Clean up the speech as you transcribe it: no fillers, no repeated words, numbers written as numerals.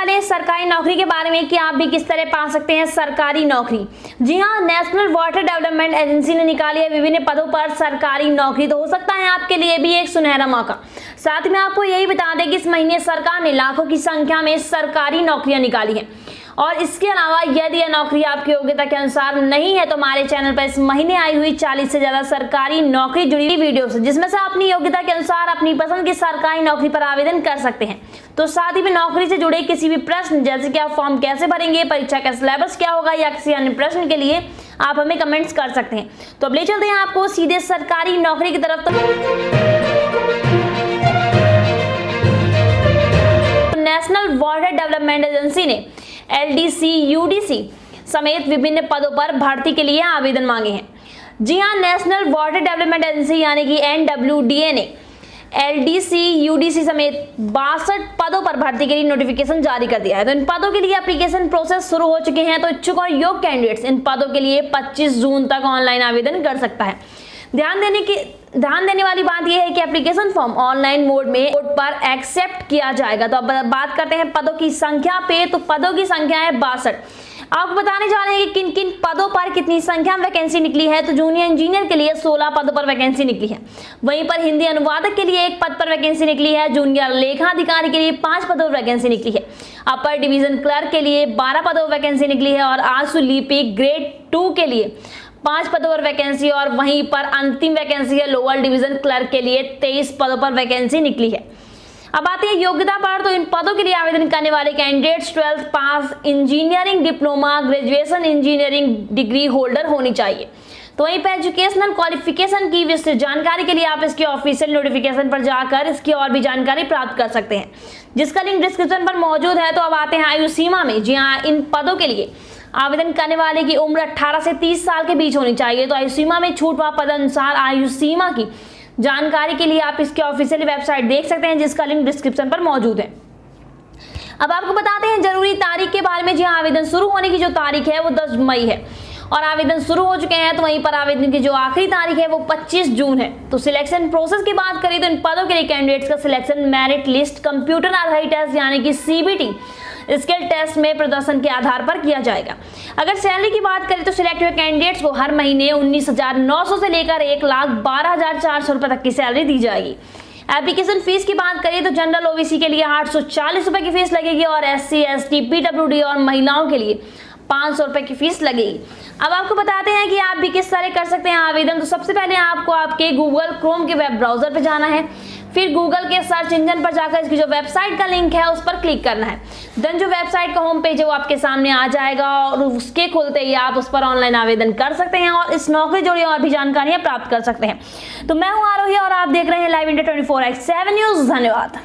वाले हैं सरकारी नौकरी के बारे में कि आप भी किस तरह पा सकते हैं सरकारी नौकरी। जी हाँ, नेशनल वाटर डेवलपमेंट एजेंसी ने निकाली है विभिन्न पदों पर सरकारी नौकरी, तो हो सकता है आपके लिए भी एक सुनहरा मौका। साथ ही मैं आपको यही बता दें कि इस महीने सरकार ने लाखों की संख्या में सरकारी नौकरियां निकाली हैं और इसके अलावा यदि यह नौकरी आपकी योग्यता के अनुसार नहीं है तो हमारे चैनल पर इस महीने आई हुई 40 से ज्यादा सरकारी नौकरी जुड़ी हुई वीडियोस जिसमें से अपनी योग्यता के अनुसार अपनी पसंद की सरकारी नौकरी पर आवेदन कर सकते हैं। तो साथ ही में नौकरी से जुड़े किसी भी प्रश्न जैसे कि आप फॉर्म कैसे भरेंगे, परीक्षा का सिलेबस क्या होगा या किसी अन्य प्रश्न के लिए आप हमें कमेंट्स कर सकते हैं। तो अब ले चलते हैं आपको सीधे सरकारी नौकरी की तरफ। नेशनल वाटर डेवलपमेंट एजेंसी ने LDC, UDC समेत विभिन्न पदों पर भर्ती के लिए आवेदन मांगे हैं। जी हां, नेशनल वाटर डेवलपमेंट एजेंसी यानी कि NWDA ने LDC, UDC समेत 62 पदों पर भर्ती के लिए नोटिफिकेशन जारी कर दिया है। तो इन पदों के लिए एप्लीकेशन प्रोसेस शुरू हो चुके हैं। तो इच्छुक और योग्य कैंडिडेट्स इन पदों के लिए 25 जून तक ऑनलाइन आवेदन कर सकता है। ध्यान देने वाली बात यह है कि एप्लीकेशन फॉर्म ऑनलाइन मोड पर एक्सेप्ट किया जाएगा। तो अब बात करते हैं पदों की संख्या पे। तो पदों की संख्या है 62। आपको बताने जा रहे हैं कि किन किन पदों पर कितनी संख्या में वैकेंसी निकली है। तो जूनियर इंजीनियर के लिए 16 पदों पर वैकेंसी निकली है। वहीं पर हिंदी अनुवादक के लिए 1 पद पर वैकेंसी निकली है। जूनियर लेखाधिकारी के लिए 5 पदों पर वैकेंसी निकली है। अपर डिवीजन क्लर्क के लिए 12 पदों पर वैकेंसी निकली है और आशु लिपिक ग्रेड 2 के लिए 5 पदों पर वैकेंसी और वहीं पर अंतिम वैकेंसी है लोअर डिवीजन क्लर्क के लिए 23 पदों पर वैकेंसी निकली है। अब आते हैं योग्यता पर। तो इन पदों के लिए आवेदन करने वाले candidates 12th pass, engineering diploma, graduation engineering degree holder होनी चाहिए। तो वहीं पर एजुकेशनल क्वालिफिकेशन की विस्तृत जानकारी के लिए आप इसके ऑफिशियल नोटिफिकेशन पर जाकर इसकी और भी जानकारी प्राप्त कर सकते हैं, जिसका लिंक डिस्क्रिप्शन पर मौजूद है। तो अब आते हैं आयु सीमा में। जी हाँ, इन पदों के लिए आवेदन करने वाले की उम्र 18 से 30 साल के बीच होनी चाहिए। तो आयु सीमा में छूट व पदानुसार आयु सीमा की जानकारी के लिए आप इसके ऑफिशियल वेबसाइट देख सकते हैं, जिसका लिंक डिस्क्रिप्शन पर मौजूद है। अब आपको बताते हैं जरूरी तारीख के बारे में। जी हाँ, आवेदन शुरू होने की जो तारीख है वो 10 मई है और आवेदन शुरू हो चुके हैं। तो वहीं पर आवेदन की जो आखिरी तारीख है वो 25 जून है। तो सिलेक्शन प्रोसेस की बात करें तो इन पदों के लिए कैंडिडेट्स का सिलेक्शन मेरिट लिस्ट, कंप्यूटर आधारित टेस्ट यानी कि CBT स्किल टेस्ट में प्रदर्शन के आधार पर किया जाएगा। अगर सैलरी की बात करें तो सिलेक्ट हुए कैंडिडेट्स को हर महीने 19,900 से लेकर 1,12,400 रुपए तक की सैलरी दी जाएगी। एप्लीकेशन फीस की बात करें तो जनरल OBC के लिए 840 रुपए की फीस लगेगी और SC, ST, PWD और महिलाओं के लिए 500 रुपए की फीस लगेगी। अब आपको बताते हैं कि आप भी किस तरह कर सकते हैं आवेदन। तो सबसे पहले आपको आपके गूगल क्रोम के वेब ब्राउजर पर जाना है, फिर गूगल के सर्च इंजन पर जाकर इसकी जो वेबसाइट का लिंक है उस पर क्लिक करना है। देन जो वेबसाइट का होम पेज है वो आपके सामने आ जाएगा और उसके खुलते ही आप उस पर ऑनलाइन आवेदन कर सकते हैं और इस नौकरी जुड़ी और भी जानकारियां प्राप्त कर सकते हैं। तो मैं हूं आरोही और आप देख रहे हैं लाइव इंडिया 24/7 न्यूज। धन्यवाद।